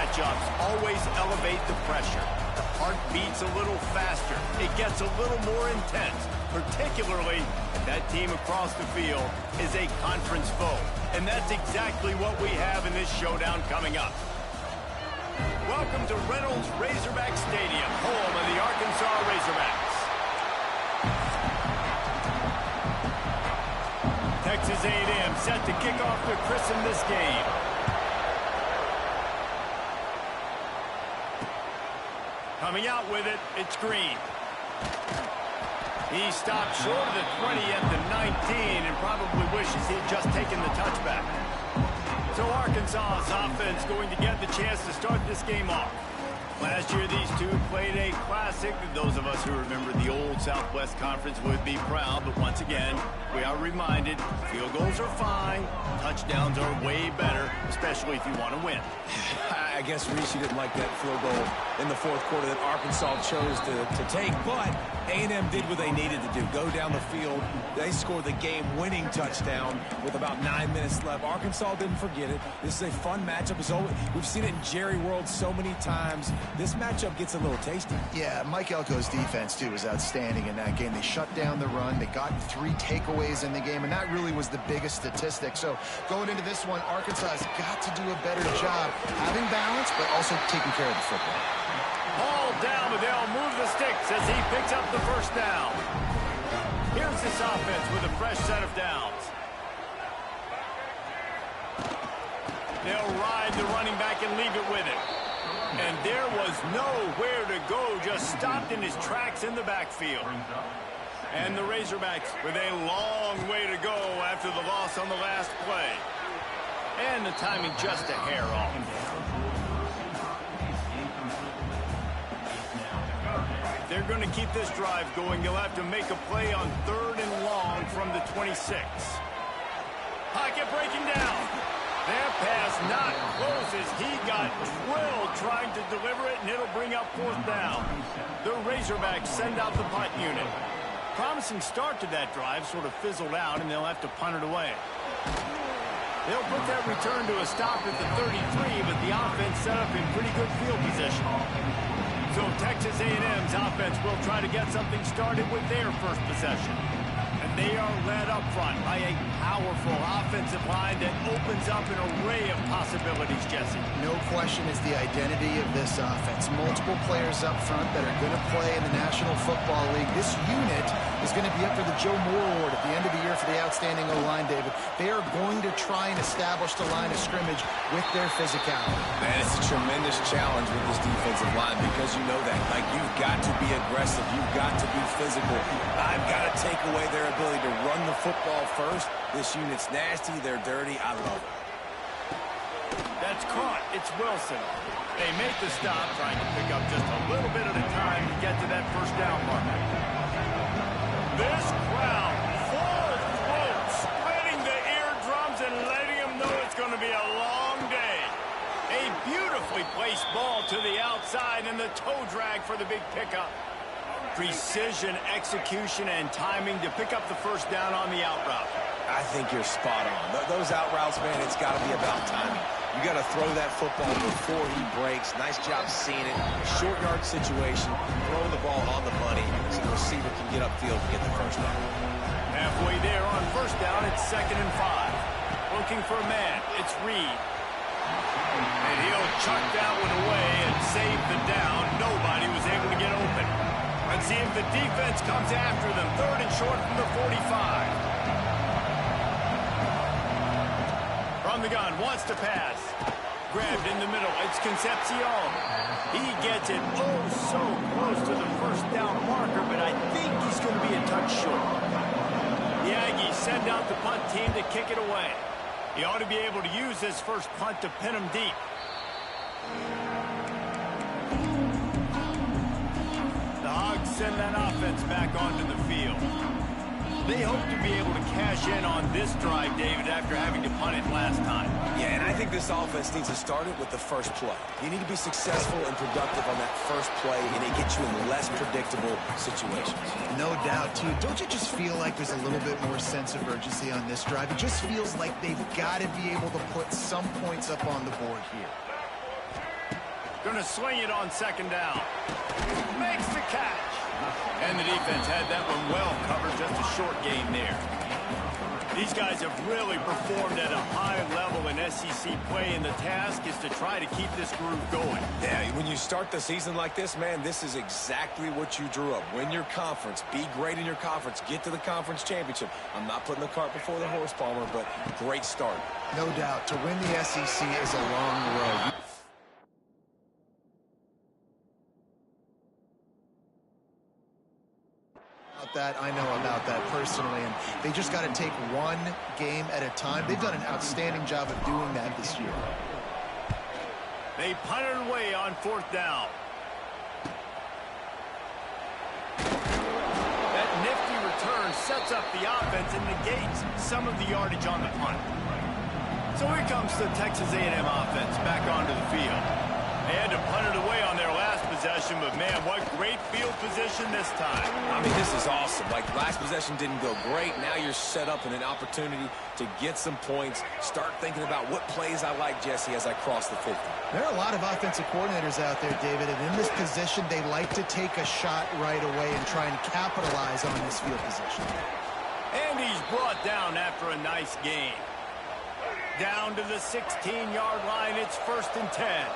matchups always elevate the pressure. The heart beats a little faster. It gets a little more intense, particularly if that team across the field is a conference foe. And that's exactly what we have in this showdown coming up. Welcome to Reynolds Razorback Stadium, home of the Arkansas Razorbacks. Texas A&M set to kick off to christen this game. Coming out with it, it's Green. He stopped short of the 20 at the 19 and probably wishes he had just taken the touchback. So Arkansas's offense going to get the chance to start this game off. Last year, these two played a classic. Those of us who remember the old Southwest Conference would be proud. But once again, we are reminded, field goals are fine. Touchdowns are way better, especially if you want to win. I guess Reese didn't like that field goal in the fourth quarter that Arkansas chose to take. But A&M did what they needed to do. Go down the field. They scored the game-winning touchdown with about 9 minutes left. Arkansas didn't forget it. This is a fun matchup. We've seen it in Jerry World so many times. This matchup gets a little tasty. Yeah, Mike Elko's defense, too, was outstanding in that game. They shut down the run. They got 3 takeaways in the game, and that really was the biggest statistic. So going into this one, Arkansas has got to do a better job having balance, but also taking care of the football. Ball down, but they'll move the sticks as he picks up the first down. Here's this offense with a fresh set of downs. They'll ride the running back and leave it with him. And there was nowhere to go, just stopped in his tracks in the backfield. And the Razorbacks with a long way to go after the loss on the last play. And the timing just a hair off. They're going to keep this drive going. They'll have to make a play on 3rd and long from the 26. Pocket breaking down. That pass not close as he got drilled trying to deliver it, and it'll bring up 4th down. The Razorbacks send out the punt unit. Promising start to that drive, sort of fizzled out, and they'll have to punt it away. They'll put that return to a stop at the 33, but the offense set up in pretty good field position. So Texas A&M's offense will try to get something started with their first possession. And they are led up front by a powerful offensive line that opens up an array of possibilities, Jesse. No question is the identity of this offense. Multiple players up front that are going to play in the National Football League. This unit is going to be up for the Joe Moore Award at the end of the year for the outstanding O-line, David. They are going to try and establish the line of scrimmage with their physicality. Man, it's a tremendous challenge with this defensive line because you know that. Like, you've got to be aggressive. You've got to be physical. I've got to take away their ability to run the football first. This unit's nasty. They're dirty. I love it. That's caught. It's Wilson. They make the stop, trying to pick up just a little bit at a time to get to that first down marker. This crowd, full throat, spreading the eardrums and letting them know it's going to be a long day. A beautifully placed ball to the outside and the toe drag for the big pickup. Precision, execution, and timing to pick up the first down on the out route. I think you're spot on. Those out routes, man, it's got to be about timing. You got to throw that football before he breaks. Nice job seeing it. Short yard situation, throwing the ball on the money so the receiver can get upfield and get the first down. Halfway there on first down, it's 2nd and 5. Looking for a man, it's Reed. And he'll chuck that one away and save the down. Nobody was able to get open. Let's see if the defense comes after them. 3rd and short from the 45. From the gun, wants to pass. Grabbed in the middle, it's Concepcion. He gets it so close to the first down marker, but I think he's going to be a touch short. The Aggies send out the punt team to kick it away. He ought to be able to use this first punt to pin him deep. The Hogs send that offense back onto the field. They hope to be able to cash in on this drive, David, after having to punt it last time. Yeah, and I think this offense needs to start it with the first play. You need to be successful and productive on that first play, and it gets you in less predictable situations. No doubt, too. Don't you just feel like there's a little bit more sense of urgency on this drive? It just feels like they've got to be able to put some points up on the board here. Going to sling it on second down. Makes the catch. And the defense had that one well covered. Just a short gain there. These guys have really performed at a high level in SEC play, and the task is to try to keep this groove going. Yeah, when you start the season like this, man, this is exactly what you drew up. Win your conference. Be great in your conference. Get to the conference championship. I'm not putting the cart before the horse, Palmer, but great start. No doubt. To win the SEC is a long road. That I know about that personally, and they just got to take one game at a time. They've done an outstanding job of doing that this year. They punted away on fourth down. That nifty return sets up the offense and negates some of the yardage on the punt. So here comes the Texas A&M offense back onto the field. They had to punt it away on their last possession, but man, what great field position this time. I mean, this is awesome. Like, last possession didn't go great. Now you're set up in an opportunity to get some points. Start thinking about what plays I like, Jesse, as I cross the 50. There are a lot of offensive coordinators out there, David, and in this position, they like to take a shot right away and try and capitalize on this field position. And he's brought down after a nice gain. Down to the 16-yard line, it's 1st and 10.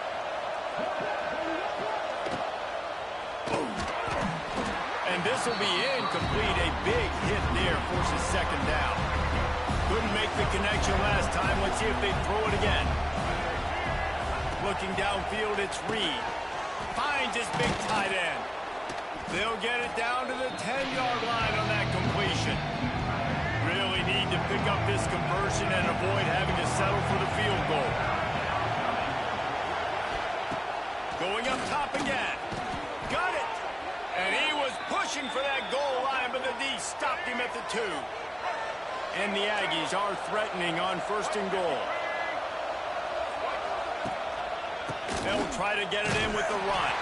And this will be incomplete. A big hit there forces second down. Couldn't make the connection last time. Let's see if they throw it again. Looking downfield, it's Reed. Finds his big tight end. They'll get it down to the 10-yard line on that completion. Really need to pick up this conversion and avoid having to settle for the field goal. Going up top again. Got it. And he was pushing for that goal line, but the D stopped him at the 2. And the Aggies are threatening on 1st and goal. They'll try to get it in with the run.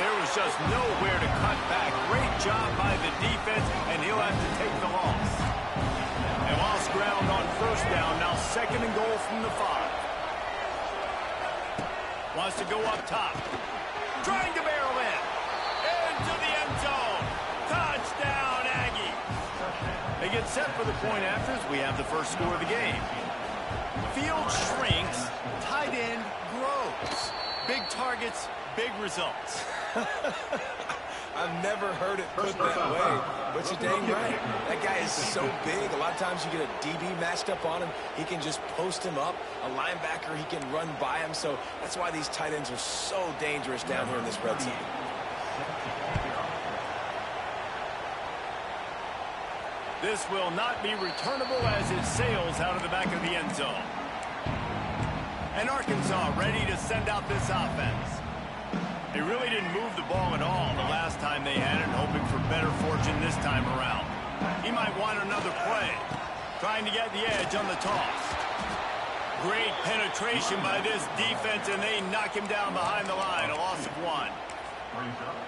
There was just nowhere to cut back. Great job by the defense, and he'll have to take the loss. They lost ground on 1st down. Now 2nd and goal from the 5. Wants to go up top. Trying to barrel in. Into the end zone. Touchdown, Aggie. They get set for the point afters. We have the first score of the game. Field shrinks. Tight end grows. Big targets, big results. I've never heard it put that way, but you're dang right. That guy is so big. A lot of times you get a DB matched up on him. He can just post him up. A linebacker, he can run by him. So that's why these tight ends are so dangerous down here in this red zone. This will not be returnable as it sails out of the back of the end zone. And Arkansas ready to send out this offense. They really didn't move the ball at all the last time they had it, hoping for better fortune this time around. He might want another play. Trying to get the edge on the toss. Great penetration by this defense, and they knock him down behind the line. A loss of 1.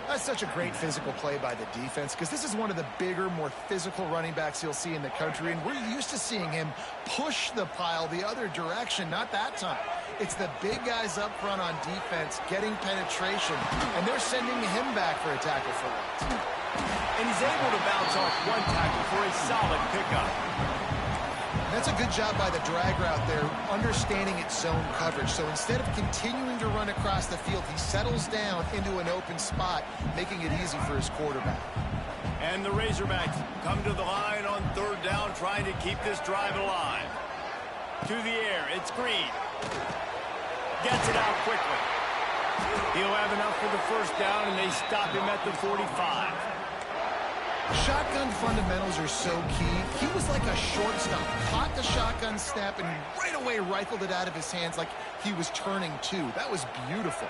That's such a great physical play by the defense, because this is one of the bigger, more physical running backs you'll see in the country, and we're used to seeing him push the pile the other direction. Not that time. It's the big guys up front on defense getting penetration, and they're sending him back for a tackle for loss. And he's able to bounce off one tackle for a solid pickup. That's a good job by the drag route there, understanding its zone coverage. So instead of continuing to run across the field, he settles down into an open spot, making it easy for his quarterback. And the Razorbacks come to the line on 3rd down, trying to keep this drive alive. To the air, it's Green. Gets it out quickly. He'll have enough for the 1st down, and they stop him at the 45. Shotgun fundamentals are so key. He was like a shortstop. Caught the shotgun snap and right away rifled it out of his hands like he was turning 2. That was beautiful.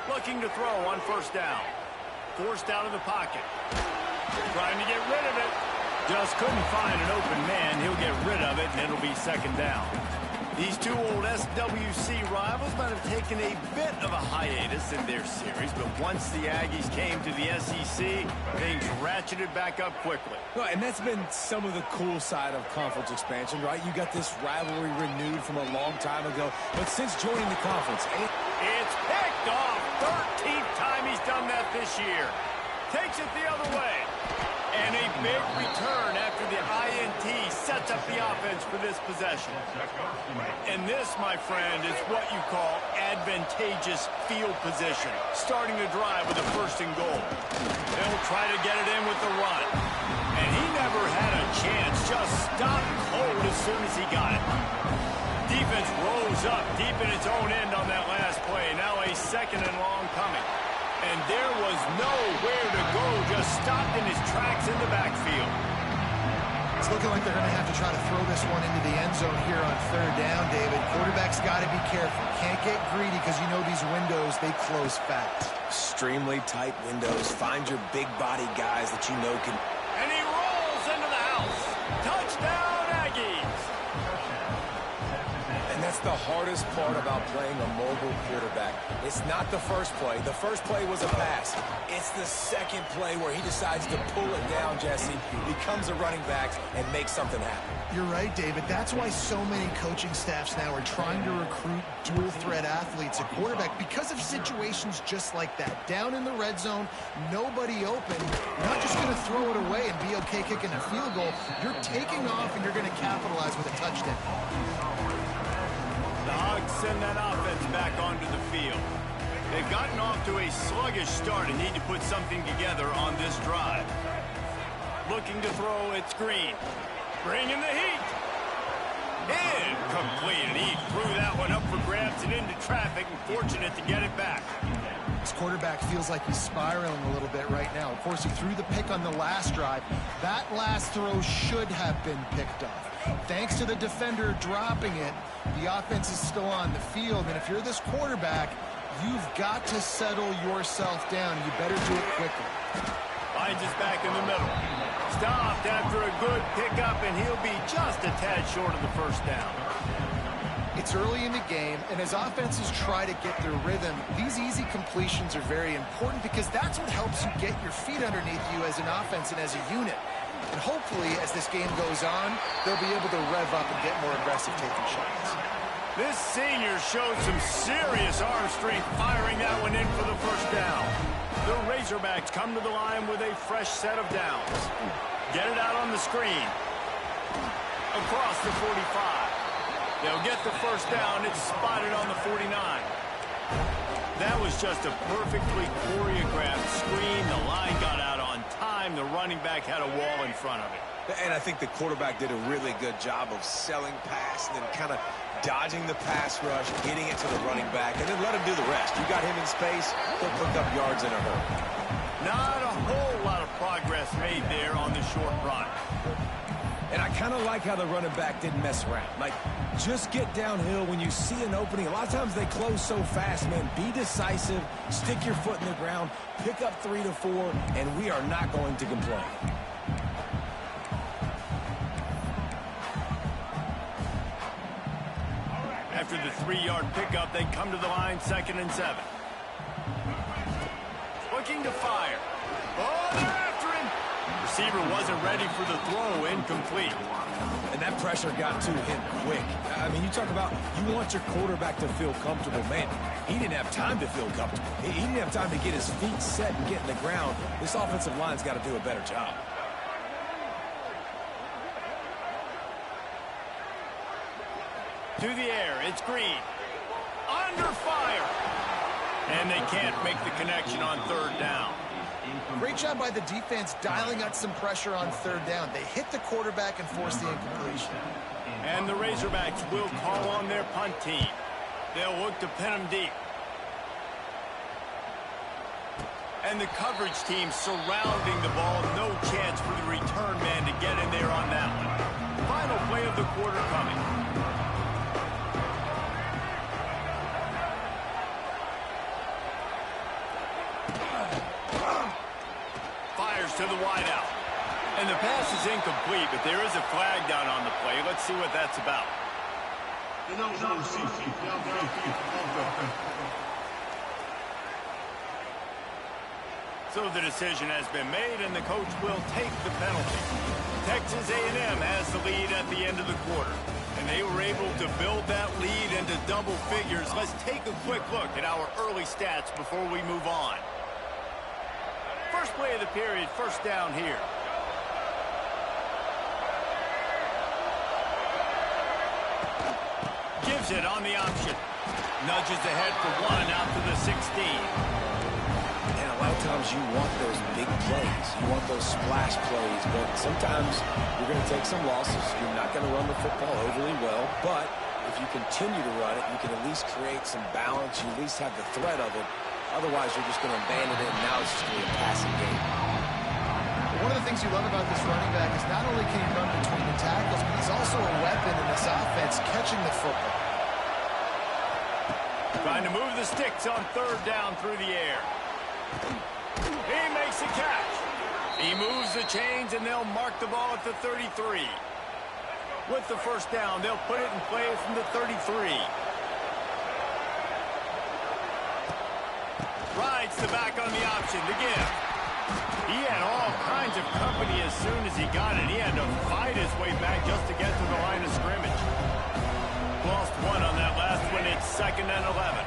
Looking to throw on 1st down. Forced out of the pocket. Trying to get rid of it. Just couldn't find an open man. He'll get rid of it, and it'll be 2nd down. These two old SWC rivals might have taken a bit of a hiatus in their series, but once the Aggies came to the SEC, things ratcheted back up quickly. Well, and that's been some of the cool side of conference expansion, right? You got this rivalry renewed from a long time ago, but since joining the conference, it's picked. picked off. 13th time he's done that this year. Takes it the other way. And a big return after the INT sets up the offense for this possession. And this, my friend, is what you call advantageous field position. Starting the drive with a 1st and goal. They'll try to get it in with the run. And he never had a chance. Just stopped cold as soon as he got it. Defense rose up deep in its own end on that last play. Now a 2nd and long coming. And there was nowhere to go, just stopped in his tracks in the backfield. It's looking like they're going to have to try to throw this one into the end zone here on 3rd down, David. Quarterback's got to be careful. Can't get greedy because you know these windows, they close fast. Extremely tight windows. Find your big body guys that you know can... And he rolls into the house. Touchdown, Aggies. And that's the hardest part about playing a mobile quarterback. It's not the first play. The first play was a pass. It's the second play where he decides to pull it down, Jesse, becomes a running back, and makes something happen. You're right, David. That's why so many coaching staffs now are trying to recruit dual-threat athletes at quarterback because of situations just like that. Down in the red zone, nobody open. You're not just going to throw it away and be okay kicking a field goal. You're taking off, and you're going to capitalize with a touchdown. The Hogs send that offense back onto the field. They've gotten off to a sluggish start and need to put something together on this drive. Looking to throw, it's Green. Bringing the heat. Incomplete, and he threw that one up for grabs and into traffic, and fortunate to get it back. This quarterback feels like he's spiraling a little bit right now. Of course, he threw the pick on the last drive. That last throw should have been picked off. Thanks to the defender dropping it, the offense is still on the field, and if you're this quarterback, you've got to settle yourself down. You better do it quickly. Finds his back in the middle. Stopped after a good pickup, and he'll be just a tad short of the 1st down. It's early in the game, and as offenses try to get their rhythm, these easy completions are very important because that's what helps you get your feet underneath you as an offense and as a unit. And hopefully, as this game goes on, they'll be able to rev up and get more aggressive taking shots. This senior showed some serious arm strength firing that one in for the 1st down. The Razorbacks come to the line with a fresh set of downs. Get it out on the screen. Across the 45. They'll get the 1st down. It's spotted on the 49. That was just a perfectly choreographed screen. The line got out on time. The running back had a wall in front of it. And I think the quarterback did a really good job of selling pass and then kind of dodging the pass rush, getting it to the running back, and then let him do the rest. You got him in space, he'll pick up yards in a hurry. Not a whole lot of progress made there on the short run. And I kind of like how the running back didn't mess around. Like, just get downhill when you see an opening. A lot of times they close so fast, man. Be decisive, stick your foot in the ground, pick up 3 to 4, and we are not going to complain. After the 3-yard pickup, they come to the line, 2nd and 7. Looking to fire. Oh, they're after him. Receiver wasn't ready for the throw, incomplete. And that pressure got to him quick. I mean, you talk about you want your quarterback to feel comfortable. Man, he didn't have time to feel comfortable. He didn't have time to get his feet set and get in the ground. This offensive line's got to do a better job. To the air, it's Green. Under fire. And they can't make the connection on 3rd down. Great job by the defense dialing out some pressure on 3rd down. They hit the quarterback and forced the incompletion. And the Razorbacks will call on their punt team. They'll look to pin them deep. And the coverage team surrounding the ball. No chance for the return man to get in there on that one. Final play of the quarter coming. To the wideout. And the pass is incomplete, but there is a flag down on the play. Let's see what that's about. So the decision has been made, and the coach will take the penalty. Texas A&M has the lead at the end of the quarter. And they were able to build that lead into double figures. Let's take a quick look at our early stats before we move on. First play of the period, first down here. Gives it on the option. Nudges ahead for one out to the 16. And a lot of times you want those big plays. You want those splash plays, but sometimes you're going to take some losses. You're not going to run the football overly well, but if you continue to run it, you can at least create some balance. You at least have the threat of it. Otherwise, you're just going to abandon it, and now it's just going to be a passing game. One of the things you love about this running back is not only can he run between the tackles, but he's also a weapon in this offense, catching the football. Trying to move the sticks on third down through the air. He makes a catch. He moves the chains, and they'll mark the ball at the 33. With the first down, they'll put it in play from the 33. Rides the back on the option to give. He had all kinds of company as soon as he got it. He had to fight his way back just to get to the line of scrimmage. Lost one on that last one. It's 2nd and 11.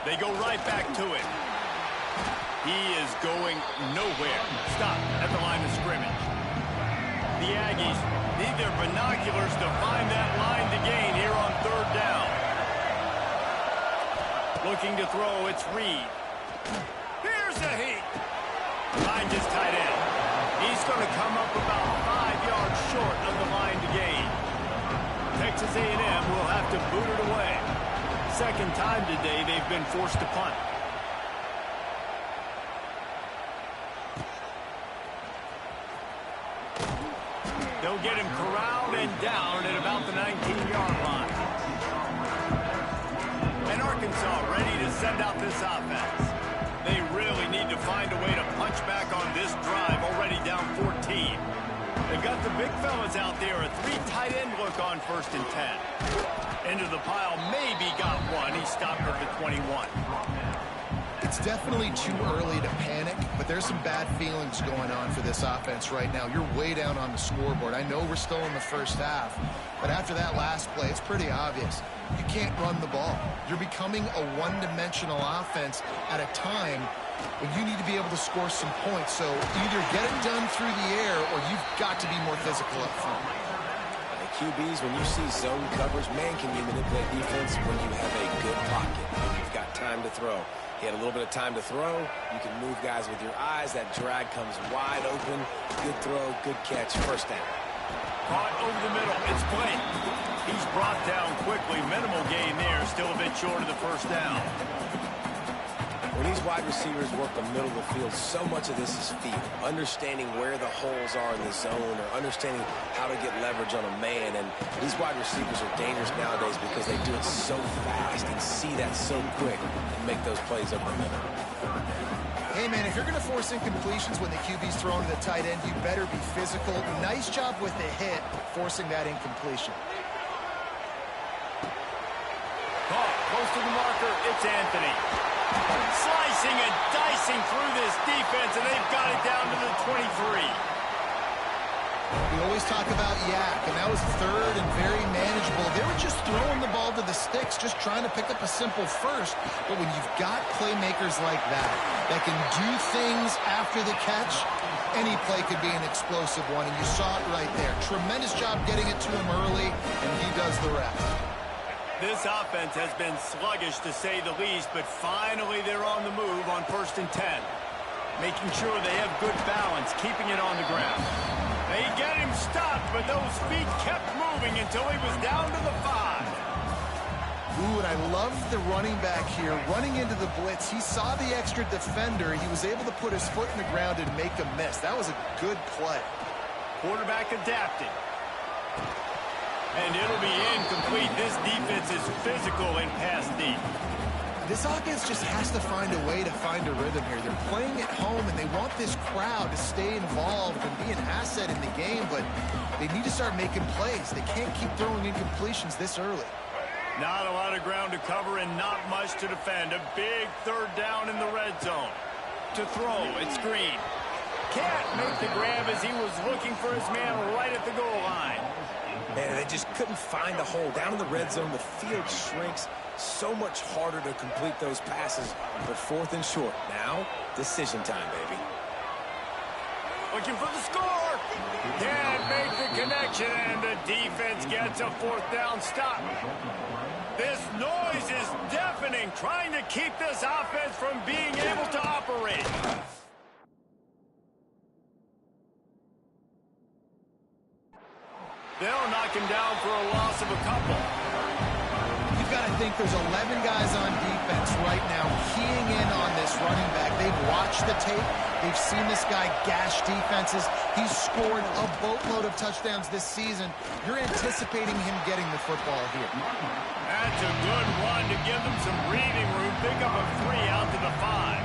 They go right back to it. He is going nowhere. Stop at the line of scrimmage. The Aggies need their binoculars to find that line to gain here on third down. Looking to throw, it's Reed. Here's a heat. Finds his tight end. He's going to come up about 5 yards short of the line to gain. Texas A&M will have to boot it away. Second time today they've been forced to punt. They'll get him corralled and down at about the 19-yard line. And Arkansas ready to send out this offense. They really need to find a way to punch back on this drive, already down 14. They've got the big fellas out there, a 3 tight end look on 1st and 10. Into the pile, maybe got one. He stopped at the 21. It's definitely too early to panic, but there's some bad feelings going on for this offense right now. You're way down on the scoreboard. I know we're still in the first half, but after that last play, it's pretty obvious. You can't run the ball. You're becoming a one-dimensional offense at a time when you need to be able to score some points. So either get it done through the air or you've got to be more physical up front. QBs, when you see zone coverage, man, can you manipulate defense when you have a good pocket, when you've got time to throw. He had a little bit of time to throw. You can move guys with your eyes. That drag comes wide open. Good throw, good catch, first down. Caught over the middle. It's Blake. He's brought down quickly. Minimal gain there. Still a bit short of the first down. When these wide receivers work the middle of the field, so much of this is feel. Understanding where the holes are in the zone or understanding how to get leverage on a man. And these wide receivers are dangerous nowadays because they do it so fast and see that so quick and make those plays over the middle. Hey, man, if you're going to force incompletions when the QB's throwing to the tight end, you better be physical. Nice job with the hit, forcing that incompletion. Caught close to the marker. It's Anthony. Slicing and dicing through this defense, and they've got it down to the 23. We always talk about Yak, and that was third and very manageable. They were just throwing the ball to the sticks, just trying to pick up a simple first. But when you've got playmakers like that can do things after the catch, any play could be an explosive one, and you saw it right there. Tremendous job getting it to him early, and he does the rest. This offense has been sluggish, to say the least, but finally they're on the move on 1st and 10. Making sure they have good balance, keeping it on the ground. They get him stopped, but those feet kept moving until he was down to the 5. Ooh, and I love the running back here. Running into the blitz, he saw the extra defender. He was able to put his foot in the ground and make a miss. That was a good play. Quarterback adapted. And it'll be incomplete. This defense is physical and pass deep. This offense just has to find a way to find a rhythm here. They're playing at home, and they want this crowd to stay involved and be an asset in the game, but they need to start making plays. They can't keep throwing incompletions this early. Not a lot of ground to cover and not much to defend. A big third down in the red zone. To throw, it's Green. can't make the grab as he was looking for his man right at the goal line. Man, they just couldn't find a hole. Down in the red zone, the field shrinks. So much harder to complete those passes. But 4th and short. Now, decision time, baby. Looking for the score. Can't make the connection, and the defense gets a 4th down stop. This noise is deafening, trying to keep this offense from being able to operate. They'll knock him down for a loss of a couple. You've got to think there's 11 guys on defense right now keying in on this running back. They've watched the tape. They've seen this guy gash defenses. He's scored a boatload of touchdowns this season. You're anticipating him getting the football here. That's a good run to give them some breathing room. Pick up a 3 out to the 5.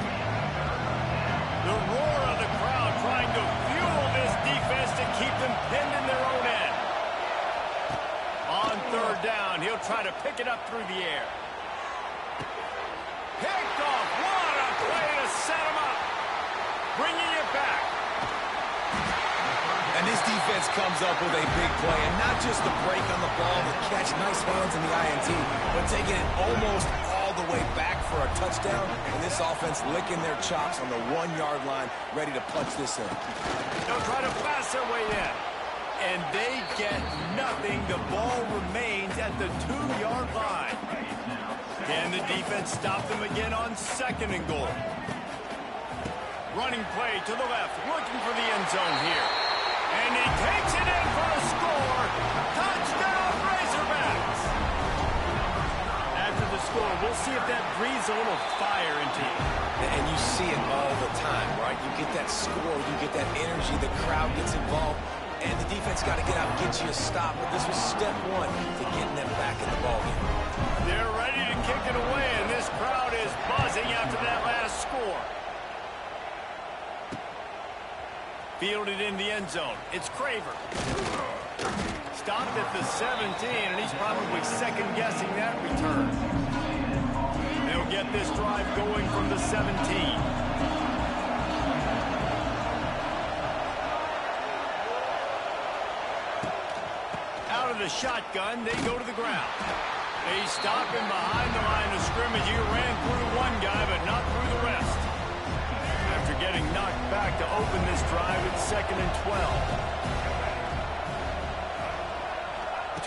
The roar of the crowd trying to fuel this defense to keep them pinned in their own end. On 3rd down, he'll try to pick it up through the air. Picked off. What a play to set him up. Bringing it back. And this defense comes up with a big play, and not just the break on the ball, the catch, nice hands in the INT, but taking it almost all the way back for a touchdown, and this offense licking their chops on the 1-yard line, ready to punch this in. They'll try to pass their way in. And they get nothing. The ball remains at the 2-yard line. Can the defense stop them again on 2nd and goal? Running play to the left, looking for the end zone here. And he takes it in for a score. Touchdown, Razorbacks! After the score, we'll see if that breathes a little fire into you. And you see it all the time, right? You get that score, you get that energy, the crowd gets involved. And the defense got to get out and get you a stop. But this was step 1 to getting them back in the ballgame. They're ready to kick it away, and this crowd is buzzing after that last score. Fielded in the end zone. It's Craver. Stopped at the 17, and he's probably second-guessing that return. They'll get this drive going from the 17. The shotgun, they go to the ground. They stop him behind the line of scrimmage. He ran through one guy, but not through the rest. After getting knocked back to open this drive, it's 2nd and 12.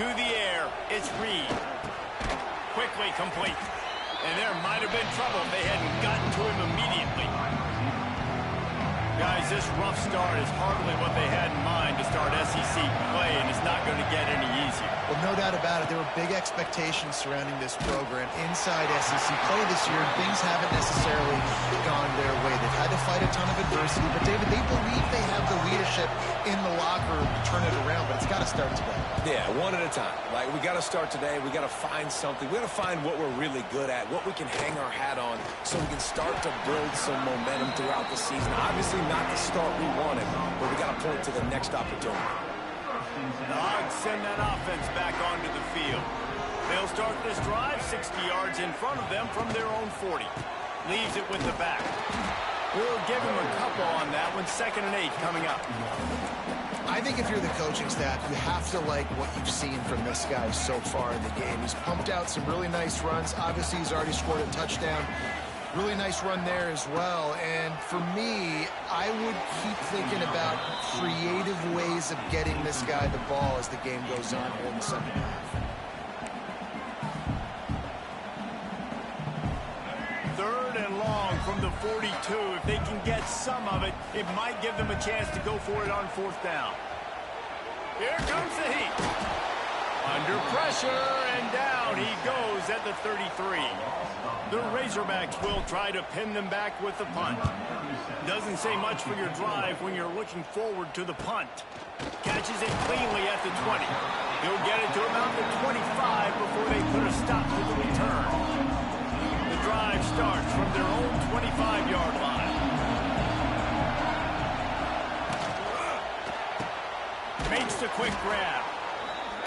To the air, it's Reed. Quickly complete. And there might have been trouble if they hadn't gotten to him immediately. Guys, this rough start is hardly what they had in mind to start SEC play, and it's not going to get any easier. Well, no doubt about it. There were big expectations surrounding this program inside SEC play this year, and things haven't necessarily gone their way. They've had to fight a ton of adversity, but, David, they believe they have the leadership in the locker room to turn it around, but it's got to start today. Yeah, one at a time. Like, we got to start today. We got to find something. We got to find what we're really good at, what we can hang our hat on, so we can start to build some momentum throughout the season. Obviously, not the start we wanted, but we got to point to the next opportunity. The Hogs send that offense back onto the field. They'll start this drive 60 yards in front of them from their own 40. Leaves it with the back. We'll give him a couple on that one. 2nd and 8 coming up. I think if you're the coaching staff, you have to like what you've seen from this guy so far in the game. He's pumped out some really nice runs. Obviously, he's already scored a touchdown. Really nice run there as well. And for me, I would keep thinking about creative ways of getting this guy the ball as the game goes on here in the 2nd half. 3rd and long from the 42. If they can get some of it, it might give them a chance to go for it on 4th down. Here comes the heat. Under pressure, and down he goes at the 33. The Razorbacks will try to pin them back with the punt. Doesn't say much for your drive when you're looking forward to the punt. Catches it cleanly at the 20. He'll get it to about the 25 before they put a stop to the return. The drive starts from their own 25-yard line. Makes the quick grab.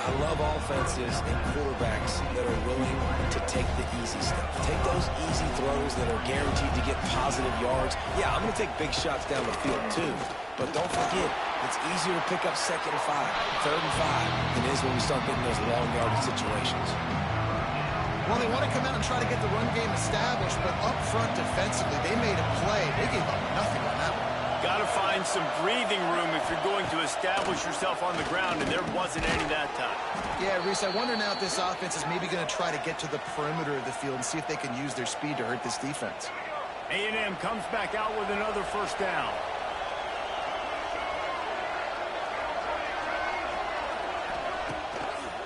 I love offenses and quarterbacks that are willing to take the easy stuff. Take those easy throws that are guaranteed to get positive yards. Yeah, I'm going to take big shots down the field too. But don't forget, it's easier to pick up 2nd and 5, 3rd and 5 than it is when we start getting those long yardage situations. Well, they want to come out and try to get the run game established, but up front defensively, they made a play. They gave up nothing on that one. Got to find some breathing room if you're going to establish yourself on the ground, and there wasn't any that time. Yeah, Reese, I wonder now if this offense is maybe going to try to get to the perimeter of the field and see if they can use their speed to hurt this defense. A&M comes back out with another first down.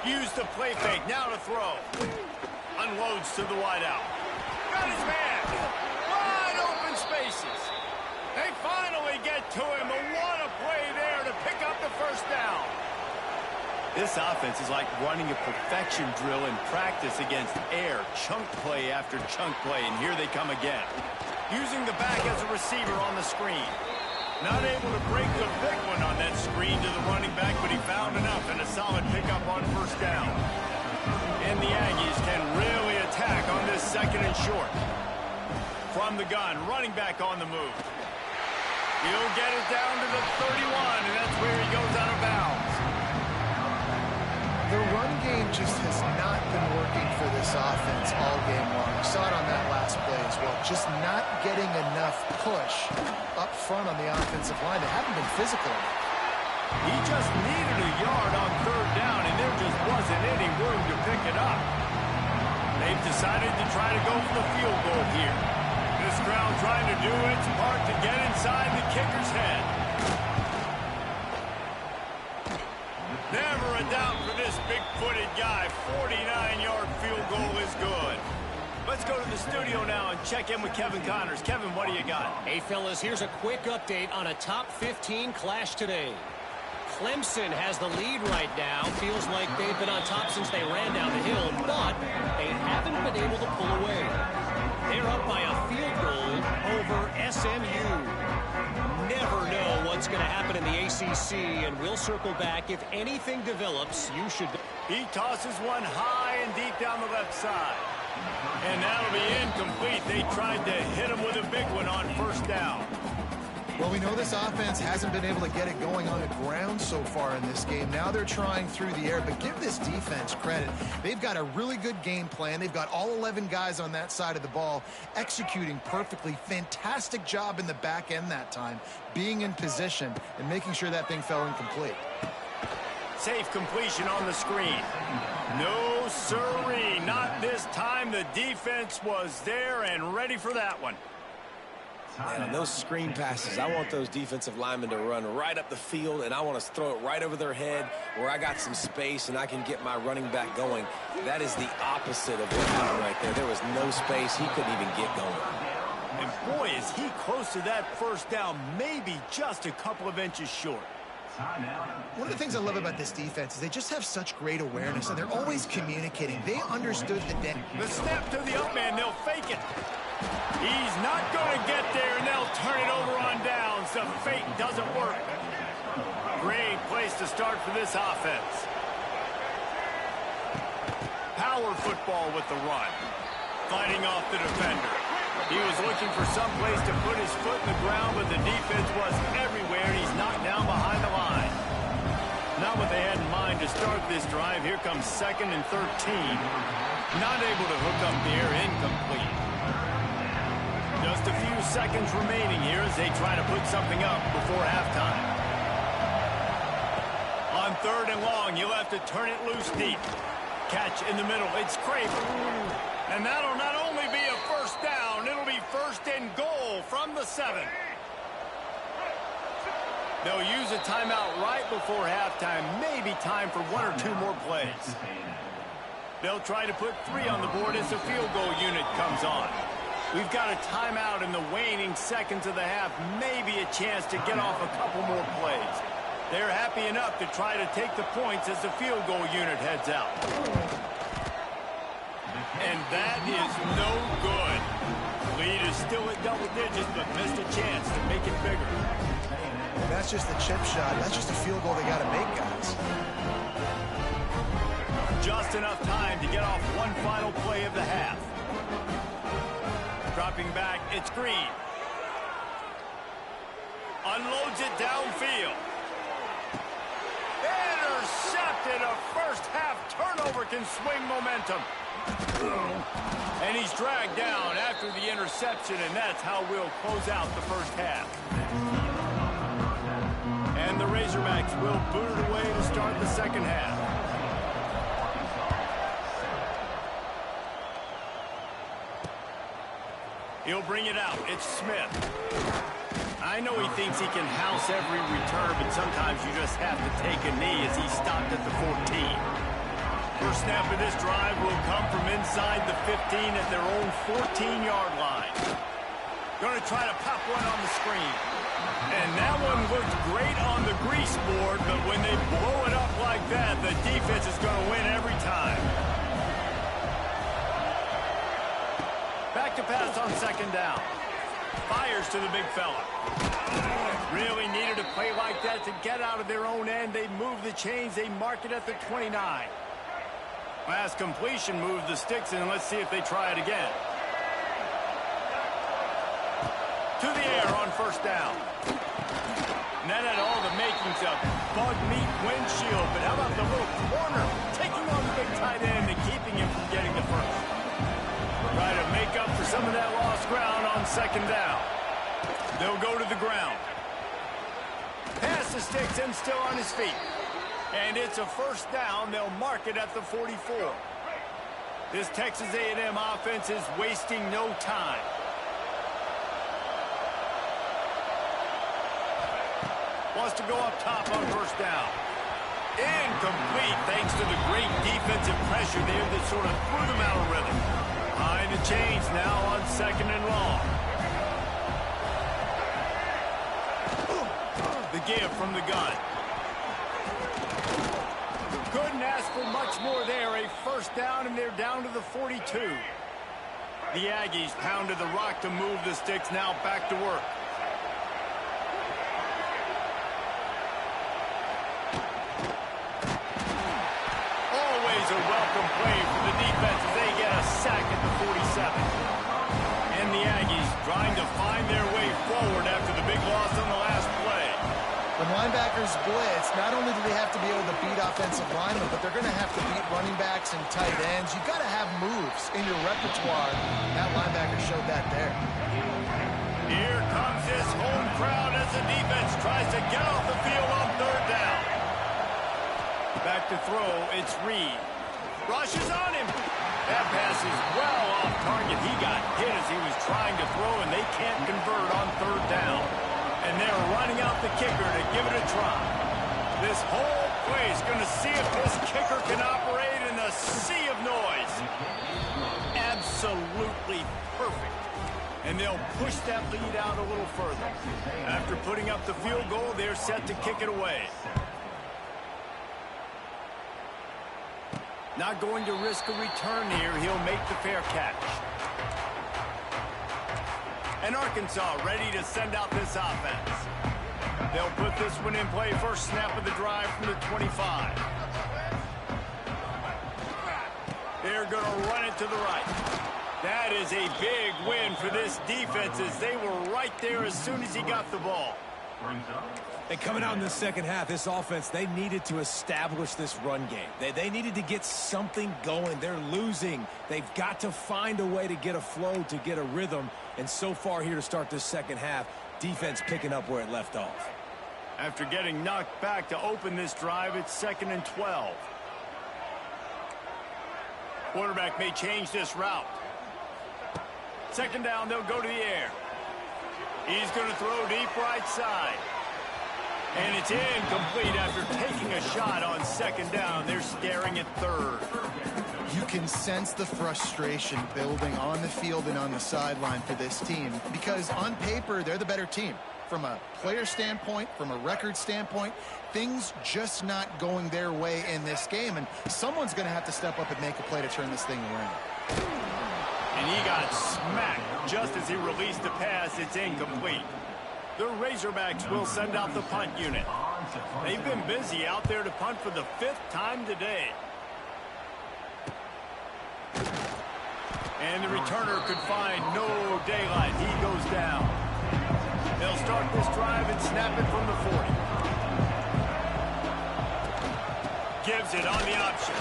Use the play fake, now to throw. Unloads to the wideout. Got his man. Wide open spaces. They finally get to him. And what a play there to pick up the first down. This offense is like running a perfection drill in practice against air. Chunk play after chunk play, and here they come again. Using the back as a receiver on the screen. Not able to break the big one on that screen to the running back, but he found enough and a solid pickup on first down. And the Aggies can really attack on this 2nd and short. From the gun, running back on the move. He'll get it down to the 31, and that's where he goes out of bounds. The run game just has not been working for this offense all game long. We saw it on that last play as well. Just not getting enough push up front on the offensive line. They haven't been physical enough. He just needed a yard on 3rd down, and there just wasn't any room to pick it up. They've decided to try to go for the field goal here. This crowd trying to do its part to get inside the kicker's head. Never a doubt for this big-footed guy. 49-yard field goal is good. Let's go to the studio now and check in with Kevin Connors. Kevin, what do you got? Hey, fellas, here's a quick update on a top 15 clash today. Clemson has the lead right now. Feels like they've been on top since they ran down the hill, but they haven't been able to pull away. They're up by a field goal over SMU. Never know what's going to happen in the ACC, and we'll circle back. If anything develops, you should... He tosses one high and deep down the left side. And that'll be incomplete. They tried to hit him with a big one on first down. Well, we know this offense hasn't been able to get it going on the ground so far in this game. Now they're trying through the air, but give this defense credit. They've got a really good game plan. They've got all 11 guys on that side of the ball executing perfectly. Fantastic job in the back end that time, being in position and making sure that thing fell incomplete. Safe completion on the screen. No siree, not this time. The defense was there and ready for that one. And on those screen passes, I want those defensive linemen to run right up the field, and I want to throw it right over their head where I got some space and I can get my running back going. That is the opposite of what happened right there. There was no space. He couldn't even get going. And boy, is he close to that first down, maybe just a couple of inches short. One of the things I love about this defense is they just have such great awareness, and they're always communicating. They understood the day. The snap to the up man, they'll fake it. He's not going to get there, and they'll turn it over on downs. The fake doesn't work. Great place to start for this offense. Power football with the run. Fighting off the defender. He was looking for some place to put his foot in the ground, but the defense was everywhere, and he's knocked down behind the line. Not what they had in mind to start this drive. Here comes 2nd and 13. Not able to hook up there, incomplete. Just a few seconds remaining here as they try to put something up before halftime. On 3rd and long, you'll have to turn it loose deep. Catch in the middle. It's Craven. And that'll not only be a first down, it'll be 1st and goal from the 7. They'll use a timeout right before halftime. Maybe time for 1 or 2 more plays. They'll try to put 3 on the board as the field goal unit comes on. We've got a timeout in the waning seconds of the half. Maybe a chance to get off a couple more plays. They're happy enough to try to take the points as the field goal unit heads out. And that is no good. Lead is still at double digits, but missed a chance to make it bigger. That's just a chip shot. That's just a field goal they got to make, guys. just enough time to get off one final play of the half. Dropping back, it's Green. Unloads it downfield. Intercepted. A first-half turnover can swing momentum. And he's dragged down after the interception, and that's how we'll close out the first half. And the Razorbacks will boot it away to start the second half. He'll bring it out. It's Smith. I know he thinks he can house every return, but sometimes you just have to take a knee as he stopped at the 14. First snap of this drive will come from inside the 15 at their own 14-yard line. Going to try to pop one on the screen. And that one looked great on the grease board, but when they blow it up like that, the defense is going to win every time. Back to pass on second down. Fires to the big fella. Really needed a play like that to get out of their own end. They move the chains. They mark it at the 29. Last completion moved the sticks in. Let's see if they try it again. To the air on first down. And that had all the makings of bug meat windshield. But how about the little corner taking on the big tight end and keeping him from getting the first? Try to make up for some of that lost ground on second down. They'll go to the ground. Pass the sticks and still on his feet. And it's a first down. They'll mark it at the 44. This Texas A&M offense is wasting no time. Wants to go up top on first down. Incomplete thanks to the great defensive pressure there that sort of threw them out of rhythm. Behind the chains now on second and long. The give from the gun. Couldn't ask for much more there. A first down, and they're down to the 42. The Aggies pounded the rock to move the sticks. Now back to work. Always a welcome play for the defense as they get a sack at the 47. And the Aggies trying to find their way forward after the big loss on the last play. When linebackers blitz, not only do they have to be able to beat offensive linemen, but they're going to have to beat running backs and tight ends. You've got to have moves in your repertoire. That linebacker showed that there. Here comes his home crowd as the defense tries to get off the field on third down. Back to throw, it's Reed. Rushes on him. That pass is well off target. He got hit as he was trying to throw, and they can't convert on third down. And they're running out the kicker to give it a try. This whole play is going to see if this kicker can operate in a sea of noise. Absolutely perfect. And they'll push that lead out a little further. After putting up the field goal, they're set to kick it away. Not going to risk a return here. He'll make the fair catch. And Arkansas ready to send out this offense. They'll put this one in play. First snap of the drive from the 25. They're going to run it to the right. That is a big win for this defense as they were right there as soon as he got the ball. And coming out in the second half, this offense, they needed to establish this run game. They needed to get something going. They're losing. They've got to find a way to get a flow, to get a rhythm. And so far here to start this second half, defense picking up where it left off. After getting knocked back to open this drive, it's 2nd and 12. Quarterback may change this route. Second down, they'll go to the air. He's going to throw deep right side. And it's incomplete after taking a shot on second down. They're staring at third. You can sense the frustration building on the field and on the sideline for this team because on paper, they're the better team. From a player standpoint, from a record standpoint, things just not going their way in this game. And someone's going to have to step up and make a play to turn this thing around. And he got smacked just as he released the pass. It's incomplete. The Razorbacks will send out the punt unit. They've been busy out there to punt for the 5th time today. And the returner could find no daylight. He goes down. They'll start this drive and snap it from the 40. Gives it on the option.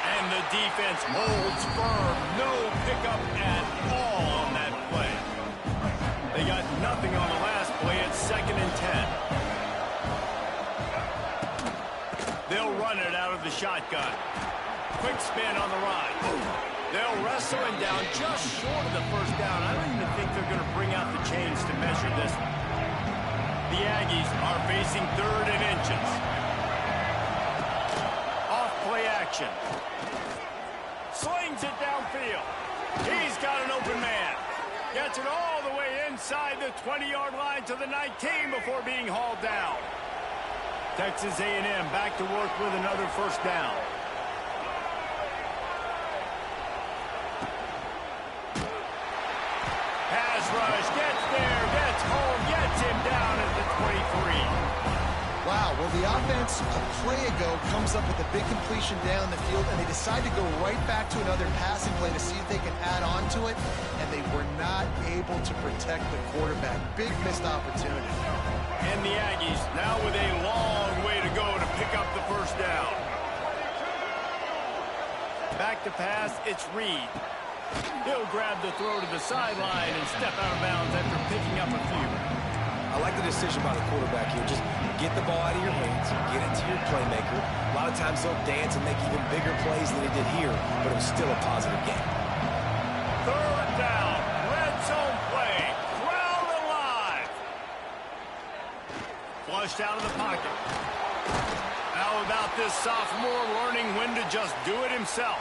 And the defense holds firm. No pickup at all on that play. They got nothing on the last play. It's 2nd and 10. They'll run it out of the shotgun. Quick spin on the ride. They'll wrestle him down just short of the first down. I don't even think they're going to bring out the chains to measure this. The Aggies are facing 3rd and inches. Off play action. Slings it downfield. He's got an open man. Gets it all the way inside the 20-yard line to the 19 before being hauled down. Texas A&M back to work with another first down. Pass rush, gets there, gets home, gets him down at the 23. Wow, well, the offense a play ago comes up with a big completion down the field, and they decide to go right back to another passing play to see if they can add on to it, and they were not able to protect the quarterback. Big missed opportunity. And the Aggies now with a long way to go to pick up the first down. Back to pass, it's Reed. He'll grab the throw to the sideline and step out of bounds after picking up a few. I like the decision by the quarterback here. Just get the ball out of your hands, get it to your playmaker. A lot of times they'll dance and make even bigger plays than he did here, but it was still a positive game. 3rd down, red zone play, crowd alive. Flushed out of the pocket. How about this sophomore learning when to just do it himself?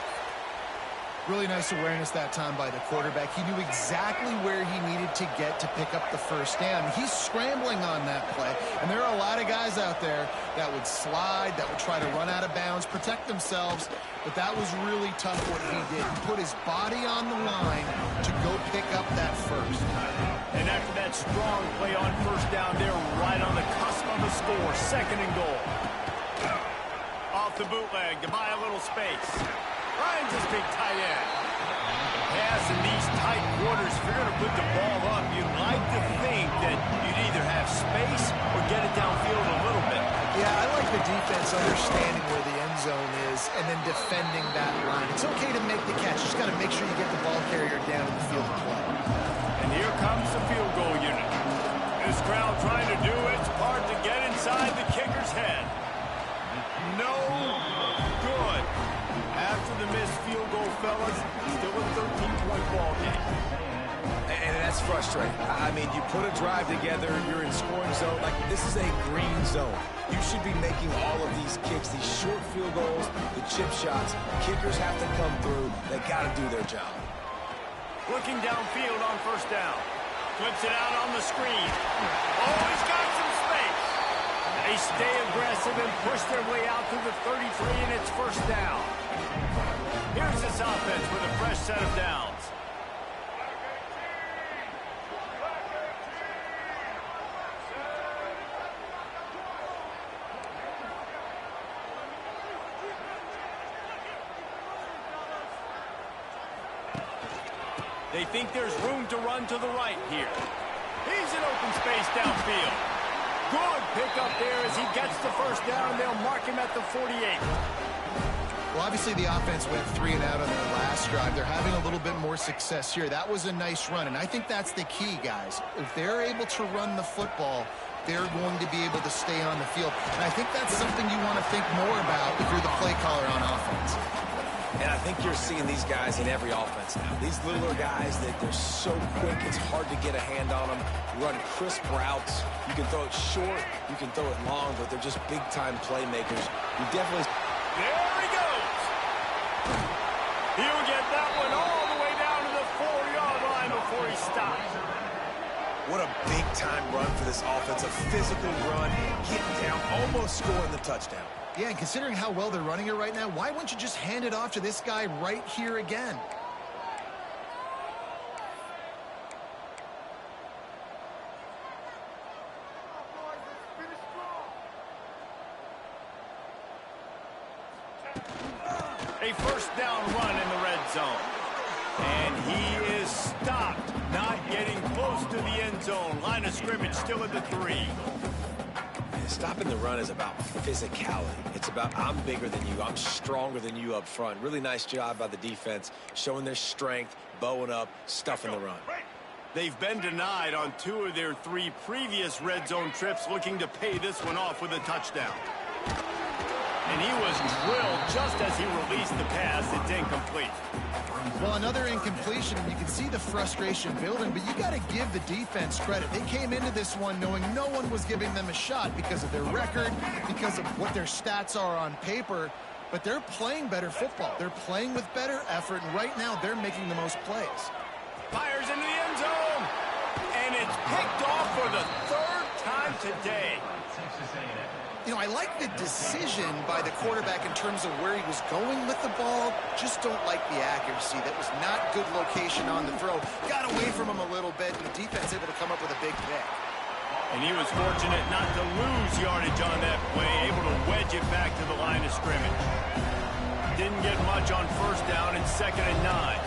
Really nice awareness that time by the quarterback. He knew exactly where he needed to get to pick up the first down. He's scrambling on that play, and there are a lot of guys out there that would slide, that would try to run out of bounds, protect themselves, but that was really tough what he did. He put his body on the line to go pick up that first. And after that strong play on first down, they're right on the cusp of the score. 2nd and goal. Off the bootleg to buy a little space. Finds his big tight end. Pass in these tight quarters. If you're going to put the ball up, you'd like to think that you'd either have space or get it downfield a little bit. Yeah, I like the defense understanding where the end zone is and then defending that line. It's okay to make the catch. Just got to make sure you get the ball carrier down in the field of play. And here comes the field goal unit. This crowd trying to do its part to get inside the kicker's head. No good. After the missed field goal, fellas, still a 13-point ball game. And that's frustrating. I mean, you put a drive together, you're in scoring zone. Like, this is a green zone. You should be making all of these kicks, these short field goals, the chip shots. Kickers have to come through. They got to do their job. Looking downfield on first down. Flips it out on the screen. Oh, he's got some space. They stay aggressive and push their way out to the 33, and it's first down. Here's this offense with a fresh set of downs. They think there's room to run to the right here. He's in open space downfield. Good pickup there as he gets the first down. They'll mark him at the 48. Well, obviously the offense went 3 and out on their last drive. They're having a little bit more success here. That was a nice run, and I think that's the key, guys. If they're able to run the football, they're going to be able to stay on the field. And I think that's something you want to think more about if you're the play caller on offense. And I think you're seeing these guys in every offense now. These littler guys, they're so quick, it's hard to get a hand on them. Run crisp routes. You can throw it short, you can throw it long, but they're just big-time playmakers. You definitely... There he goes. He'll get that one all the way down to the 4-yard line before he stops. What a big-time run for this offense. A physical run, getting down, almost scoring the touchdown. Yeah, and considering how well they're running it right now, why wouldn't you just hand it off to this guy right here again? A first down run in the red zone. And he of scrimmage, still at the 3. Stopping the run is about physicality. It's about I'm bigger than you, I'm stronger than you up front. Really nice job by the defense, showing their strength, bowing up, stuffing the run. They've been denied on 2 of their 3 previous red zone trips, looking to pay this one off with a touchdown. And he was drilled just as he released the pass. It's incomplete. Well, another incompletion, and you can see the frustration building, but you got to give the defense credit. They came into this one knowing no one was giving them a shot because of their record, because of what their stats are on paper, but they're playing better football. They're playing with better effort, and right now they're making the most plays. Fires into the end zone, and it's picked off for the 3rd time today. You know, I like the decision by the quarterback in terms of where he was going with the ball. Just don't like the accuracy. That was not good location on the throw. Got away from him a little bit, and the defense able to come up with a big pick. And he was fortunate not to lose yardage on that play, able to wedge it back to the line of scrimmage. Didn't get much on 1st down and 2nd and 9.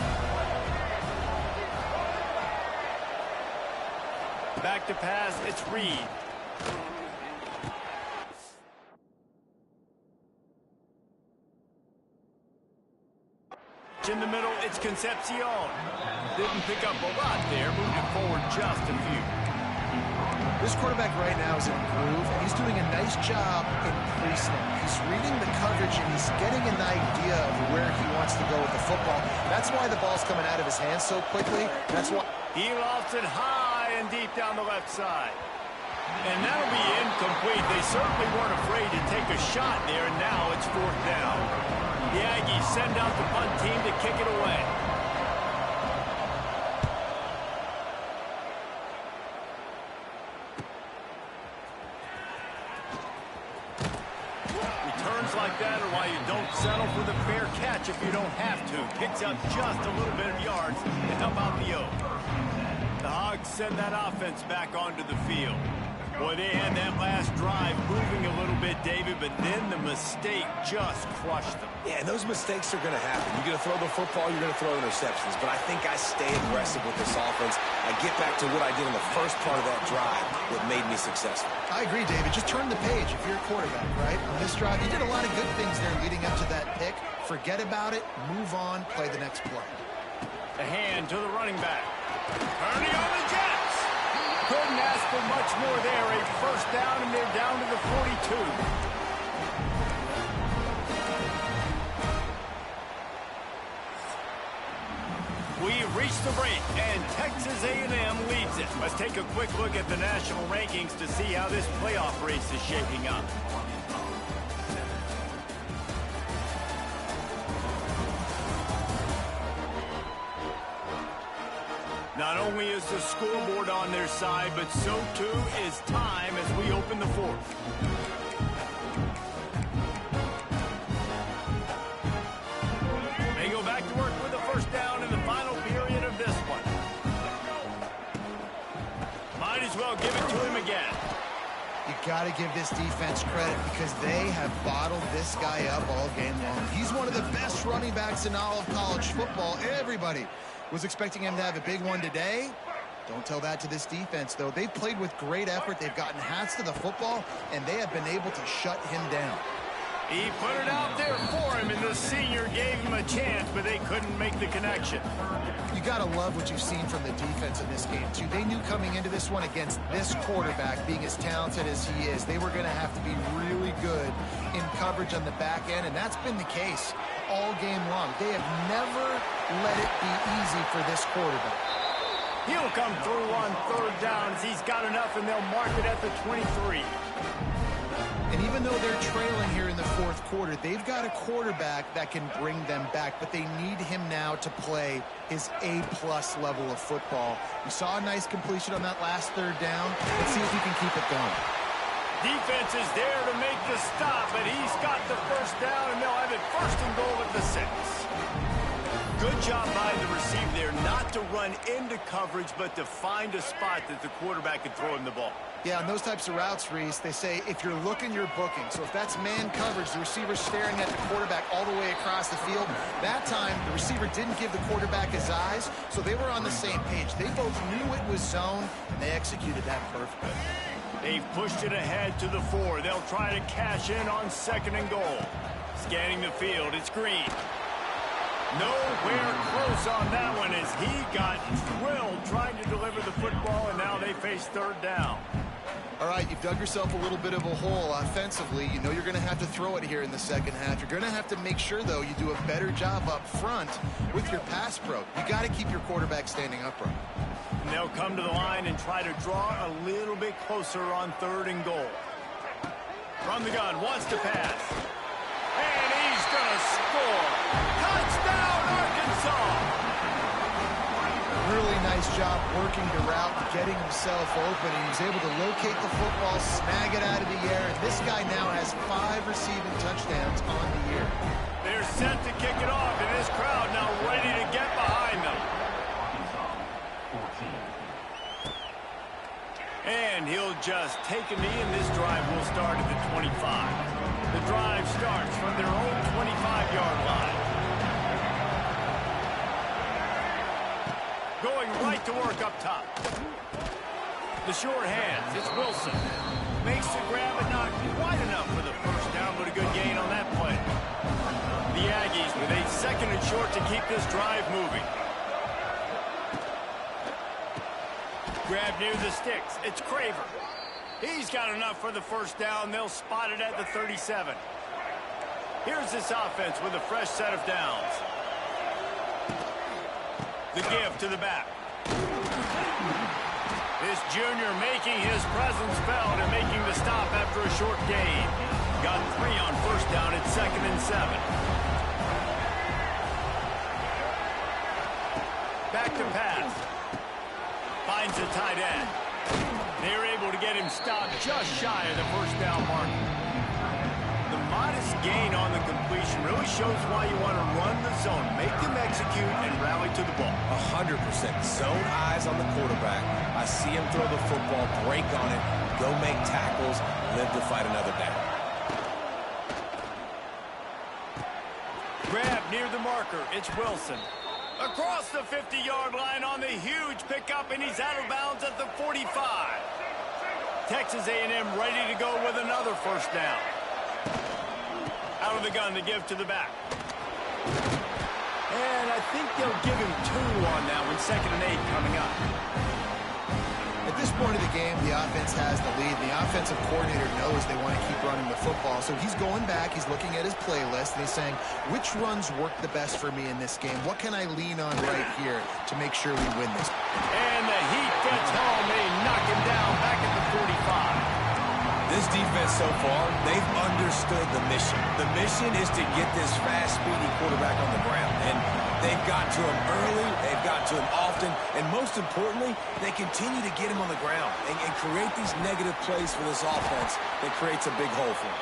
Back to pass, it's Reed. In the middle, it's Concepcion. Didn't pick up a lot there, moved it forward just a few. This quarterback right now is in a groove, and he's doing a nice job in pre-snap. He's reading the coverage, and he's getting an idea of where he wants to go with the football. That's why the ball's coming out of his hands so quickly. That's why he lofts it high and deep down the left side. And that'll be incomplete. They certainly weren't afraid to take a shot there, and now it's 4th down. The Aggies send out the punt team to kick it away. Returns like that are why you don't settle for the fair catch if you don't have to. Picks up just a little bit of yards to help out the Oak. The Hogs send that offense back onto the field. Boy, they had that last drive moving a little bit, David, but then the mistake just crushed them. Yeah, and those mistakes are going to happen. You're going to throw the football, you're going to throw interceptions. But I think I stay aggressive with this offense. I get back to what I did in the first part of that drive that made me successful. I agree, David. Just turn the page if you're a quarterback, right? On this drive, you did a lot of good things there leading up to that pick. Forget about it, move on, play the next play. A hand to the running back. Purdy on the Jets. Couldn't ask for much more there. A 1st down, and they're down to the 42. We reached the break, and Texas A&M leads it. Let's take a quick look at the national rankings to see how this playoff race is shaping up. Not only is the scoreboard on their side, but so too is time as we open the 4th. They go back to work with a 1st down in the final period of this one. Might as well give it to him again. You got to give this defense credit because they have bottled this guy up all game long. He's one of the best running backs in all of college football. Everybody was expecting him to have a big one today. Don't tell that to this defense, though. They've played with great effort. They've gotten hats to the football, and they have been able to shut him down. He put it out there for him, and the senior gave him a chance, but they couldn't make the connection. You got to love what you've seen from the defense in this game, too. They knew coming into this one against this quarterback, being as talented as he is, they were going to have to be really good in coverage on the back end, and that's been the case all game long. They have never let it be easy for this quarterback. He'll come through on 3rd down as he's got enough, and they'll mark it at the 23. And even though they're trailing here in the 4th quarter, they've got a quarterback that can bring them back, but they need him now to play his A-plus level of football. We saw a nice completion on that last 3rd down. Let's see if he can keep it going. Defense is there to make the stop, but he's got the 1st down, and they'll have it 1st and goal at the 6. Good job by the receiver there not to run into coverage, but to find a spot that the quarterback could throw him the ball. Yeah, on those types of routes, Reese, they say if you're looking, you're booking. So if that's man coverage, the receiver's staring at the quarterback all the way across the field. That time, the receiver didn't give the quarterback his eyes, so they were on the same page. They both knew it was zone, and they executed that perfectly. They've pushed it ahead to the 4. They'll try to cash in on 2nd and goal. Scanning the field, it's Green. Nowhere close on that one as he got drilled trying to deliver the football, and now they face 3rd down. All right, you've dug yourself a little bit of a hole offensively. You know you're going to have to throw it here in the 2nd half. You're going to have to make sure, though, you do a better job up front with your pass pro. You got to keep your quarterback standing upright. And they'll come to the line and try to draw a little bit closer on 3rd and goal. From the gun, wants to pass. And he's going to score. Touchdown, Arkansas! Really nice job working the route and getting himself open. He was able to locate the football, snag it out of the air, and this guy now has 5 receiving touchdowns on the year. They're set to kick it off, and this crowd now ready to get behind them. And he'll just take a knee, and this drive will start at the 25. The drive starts from their own 25-yard line. Going right to work up top. The short hands, it's Wilson. Makes the grab, but not quite enough for the first down, but a good gain on that play. The Aggies with a 2nd and short to keep this drive moving. Grab near the sticks, it's Craver. He's got enough for the first down. They'll spot it at the 37. Here's this offense with a fresh set of downs. The give to the back. This junior making his presence felt and making the stop after a short gain. Got 3 on first down at 2nd and 7. Back to pass. Finds a tight end. They're able to get him stopped just shy of the first down mark. The modest gain on the completion really shows why you want to run the zone, make them execute, and rally to the ball. 100%. Zone eyes on the quarterback. I see him throw the football, break on it, go make tackles, live to fight another down. Grab near the marker. It's Wilson. Across the 50-yard line on the huge pickup, and he's out of bounds at the 45. Texas A&M ready to go with another first down. Out of the gun to give to the back. And I think they'll give him 2 on that one. 2nd and 8 coming up. At this point of the game, the offense has the lead. The offensive coordinator knows they want to keep running the football. So he's going back, he's looking at his playlist, and he's saying, which runs work the best for me in this game? What can I lean on right here to make sure we win this? And the heat gets home. They knock him down back at the 45. This defense so far, they've understood the mission. The mission is to get this fast, speedy quarterback on the ground. And they've got to him early, they've got to him often, and most importantly, they continue to get him on the ground and create these negative plays for this offense that creates a big hole for him.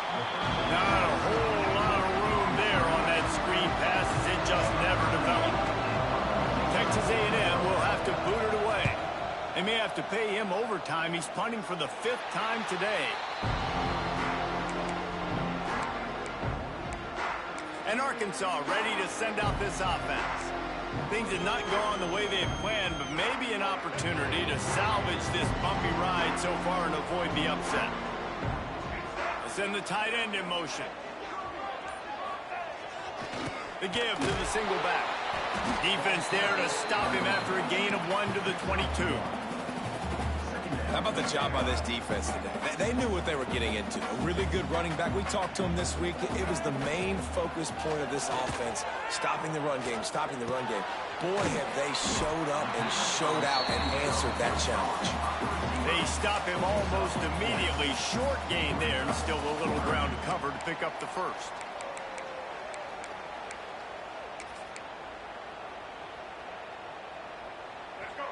Not a whole lot of room there on that screen pass as it just never developed. Texas A&M will have to boot it away. They may have to pay him overtime. He's punting for the 5th time today. And Arkansas ready to send out this offense. Things did not go on the way they had planned, but maybe an opportunity to salvage this bumpy ride so far and avoid the upset. They send the tight end in motion. The give to the single back. Defense there to stop him after a gain of 1 to the 22. How about the job by this defense today? They knew what they were getting into. A really good running back. We talked to him this week. It was the main focus point of this offense, stopping the run game, stopping the run game. Boy, have they showed up and showed out and answered that challenge. They stop him almost immediately. Short gain there, and still a little ground to cover to pick up the first.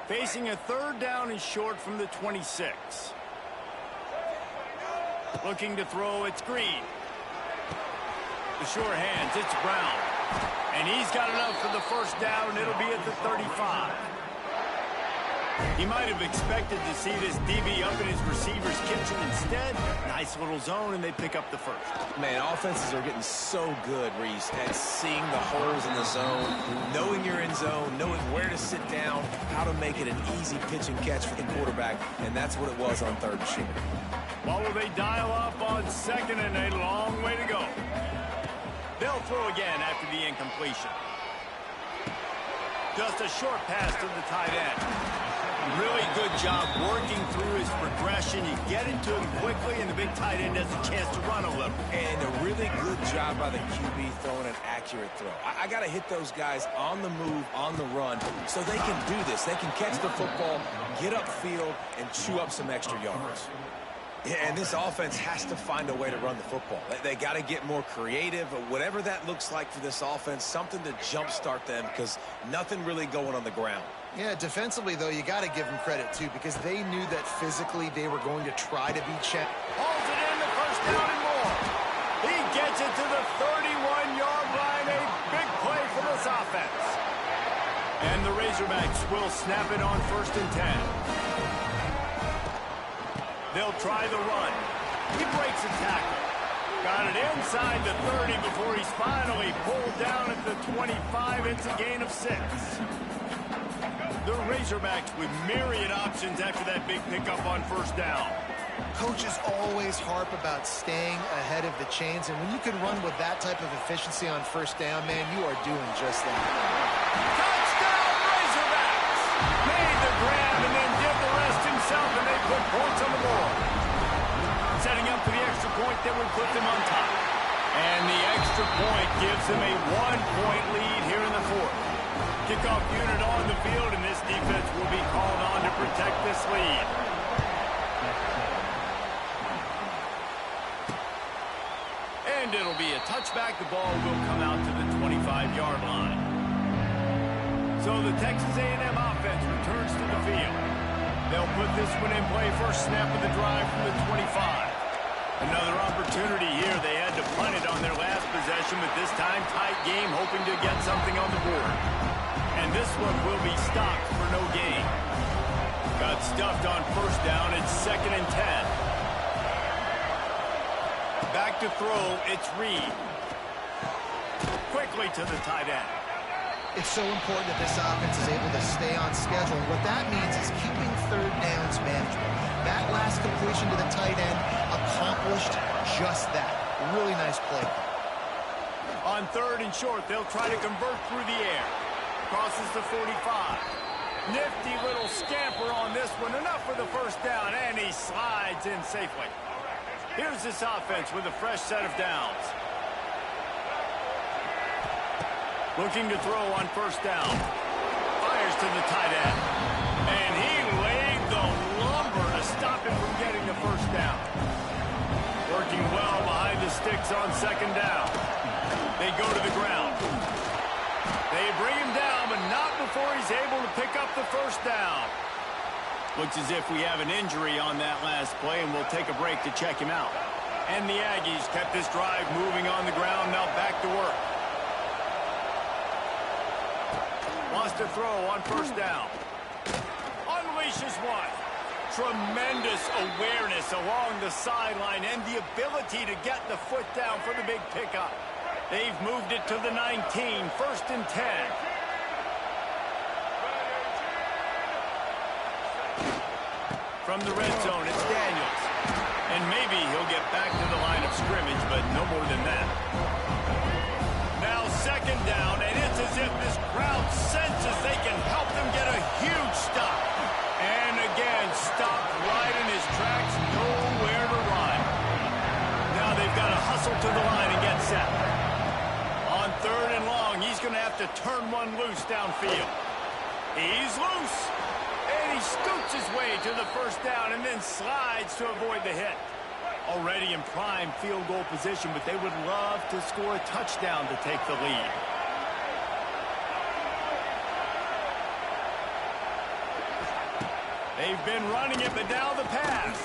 Facing a 3rd down and short from the 26. Looking to throw, it's Green. The short hands, it's Brown. And he's got enough for the first down, and it'll be at the 35. He might have expected to see this DB up in his receiver's kitchen. Instead, nice little zone, and they pick up the first. Man, offenses are getting so good, Reese, at seeing the holes in the zone, knowing you're in zone, knowing where to sit down, how to make it an easy pitch and catch for the quarterback, and that's what it was on 3rd and short. While will they dial up on 2nd and a long way to go? They'll throw again after the incompletion. Just a short pass to the tight end. Really good job working through his progression. You get into him quickly, and the big tight end has a chance to run a little. And a really good job by the QB throwing an accurate throw. I got to hit those guys on the move, on the run, so they can do this. They can catch the football, get upfield, and chew up some extra yards. Yeah, and this offense has to find a way to run the football. They got to get more creative, whatever that looks like for this offense, something to jumpstart them because nothing really going on the ground. Yeah, defensively, though, you got to give them credit, too, because they knew that physically they were going to try to be checked. Holds it in, the first down and more. He gets it to the 31-yard line. A big play for this offense. And the Razorbacks will snap it on 1st and 10. They'll try the run. He breaks a tackle. Got it inside the 30 before he's finally pulled down at the 25. It's a gain of 6. The Razorbacks with myriad options after that big pickup on 1st down. Coaches always harp about staying ahead of the chains, and when you can run with that type of efficiency on 1st down, man, you are doing just that. Touchdown, Razorbacks! Made the grab and then did the rest himself, and they put points on the board. Setting up for the extra point that would put them on top. And the extra point gives them a 1-point lead here in the 4th. Kickoff unit on the field, and this defense will be called on to protect this lead. And it'll be a touchback. The ball will come out to the 25-yard line. So the Texas A&M offense returns to the field. They'll put this one in play. First snap of the drive from the 25. Another opportunity here. They had to punt it on their last possession, but this time tight game, hoping to get something on the board. And this one will be stopped for no gain. Got stuffed on 1st down. It's 2nd and 10. Back to throw. It's Reed. Quickly to the tight end. It's so important that this offense is able to stay on schedule. What that means is keeping 3rd downs manageable. That last completion to the tight end accomplished just that. Really nice play. On 3rd and short, they'll try to convert through the air. Crosses the 45. Nifty little scamper on this one. Enough for the first down, and he slides in safely. Here's this offense with a fresh set of downs. Looking to throw on 1st down. Fires to the tight end. And he laid the lumber to stop him from getting the first down. Working well behind the sticks on 2nd down. They go to the ground. They bring him down, but not before he's able to pick up the first down. Looks as if we have an injury on that last play, and we'll take a break to check him out. And the Aggies kept this drive moving on the ground, now back to work. Wants to throw on 1st down. Unleashes one. Tremendous awareness along the sideline and the ability to get the foot down for the big pickup. They've moved it to the 19, 1st and 10. From the red zone, it's Daniels. And maybe he'll get back to the line of scrimmage, but no more than that. Now 2nd down, and it's as if this crowd senses they can help them get a huge stop. And again, stopped right in his tracks, nowhere to run. Now they've got to hustle to the line and get set. On 3rd and long, he's going to have to turn one loose downfield. He's loose. And he scoots his way to the first down and then slides to avoid the hit. Already in prime field goal position, but they would love to score a touchdown to take the lead. They've been running it, but now the pass.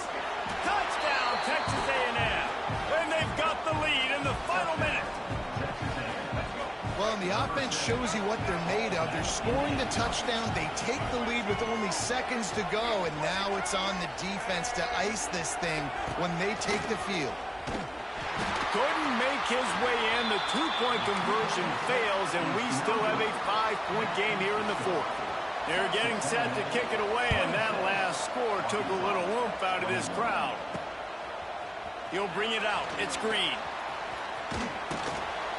Touchdown, Texas A&M. And they've got the lead in the final minute. Well, in the offense shows you what they're made of. They're scoring the touchdown. They take the lead with only seconds to go, and now it's on the defense to ice this thing when they take the field. Couldn't make his way in. The two-point conversion fails, and we still have a 5-point game here in the fourth. They're getting set to kick it away, and that last score took a little oomph out of this crowd. He'll bring it out. It's Green.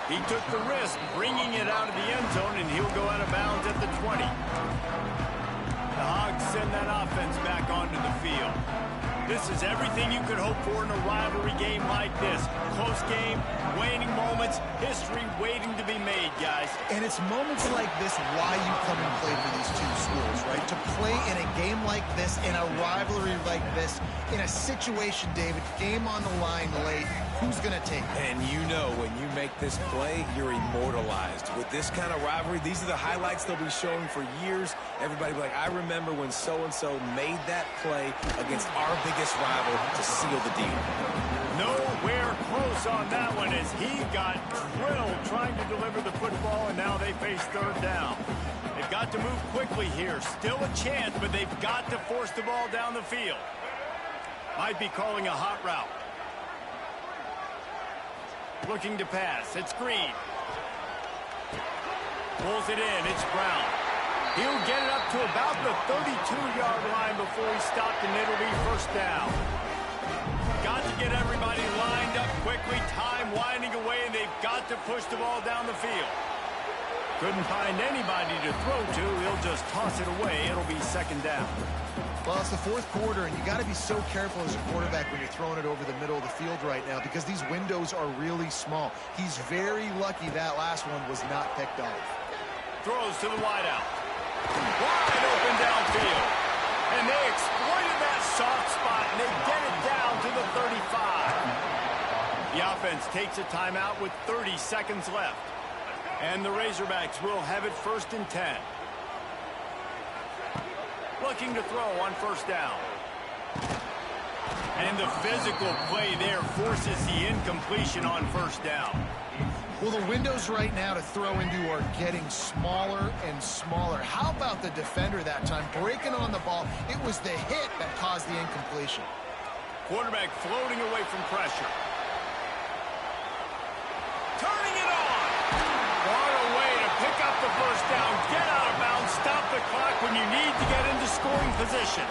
He took the risk bringing it out of the end zone, and he'll go out of bounds at the 20. The Hogs send that offense back onto the field. This is everything you could hope for in a rivalry game like this. Close game, waning moments, history waiting to be made, guys. And it's moments like this why you come and play for these two schools, right? To play in a game like this, in a rivalry like this, in a situation, David, game on the line late, who's going to take it? And you know when you make this play, you're immortalized. With this kind of rivalry, these are the highlights they'll be showing for years. Everybody will be like, I remember when so-and-so made that play against our biggest rival to seal the deal. Nowhere close on that one as he got drilled trying to deliver the football, and now they face third down. They've got to move quickly here. Still a chance, but they've got to force the ball down the field. Might be calling a hot route. Looking to pass. It's Green. Pulls it in. It's Brown. He'll get it up to about the 32-yard line before he stopped, and it'll be first down. Got to get everybody lined up quickly. Time winding away, and they've got to push the ball down the field. Couldn't find anybody to throw to. He'll just toss it away. It'll be second down. Well, it's the fourth quarter, and you got to be so careful as a quarterback when you're throwing it over the middle of the field right now because these windows are really small. He's very lucky that last one was not picked off. Throws to the wideout. Wide open downfield. And they exploited that soft spot, and they get it down to the 35. The offense takes a timeout with 30 seconds left. And the Razorbacks will have it first and 10. Looking to throw on first down. And the physical play there forces the incompletion on first down. Well, the windows right now to throw into are getting smaller and smaller. How about the defender that time breaking on the ball? It was the hit that caused the incompletion. Quarterback floating away from pressure. Turning it on. What a way to pick up the first down. Get out of bounds. Stop the clock when you need to get into scoring position.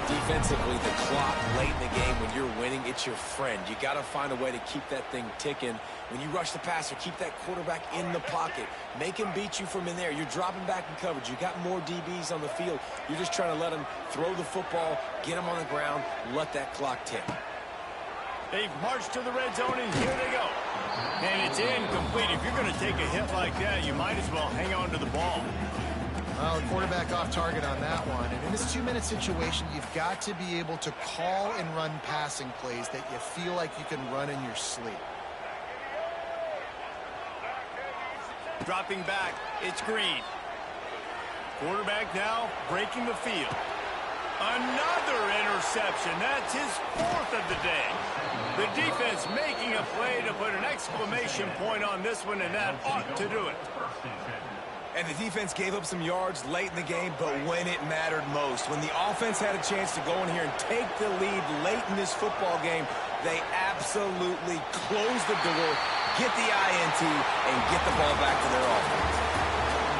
Defensively, the clock late in the game when you're winning, it's your friend. You got to find a way to keep that thing ticking. When you rush the passer, keep that quarterback in the pocket. Make him beat you from in there. You're dropping back in coverage. You got more DBs on the field. You're just trying to let him throw the football, get him on the ground, let that clock tick. They've marched to the red zone, and here they go. And it's incomplete. If you're going to take a hit like that, you might as well hang on to the ball. Well, the quarterback off target on that one. And in this two-minute situation, you've got to be able to call and run passing plays that you feel like you can run in your sleep. Dropping back, it's Green. Quarterback now breaking the field. Another interception. That's his fourth of the day. The defense making a play to put an exclamation point on this one, and that ought to do it. And the defense gave up some yards late in the game, but when it mattered most, when the offense had a chance to go in here and take the lead late in this football game, they absolutely closed the door, get the INT, and get the ball back to their offense.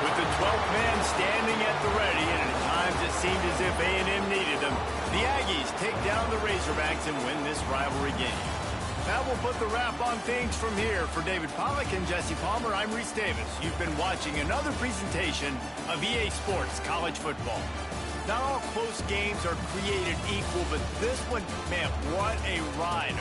With the 12th man standing at the ready, and at times it seemed as if A&M needed them, the Aggies take down the Razorbacks and win this rivalry game. That will put the wrap on things from here. For David Pollack and Jesse Palmer, I'm Reese Davis. You've been watching another presentation of EA Sports College Football. Not all close games are created equal, but this one, man, what a ride.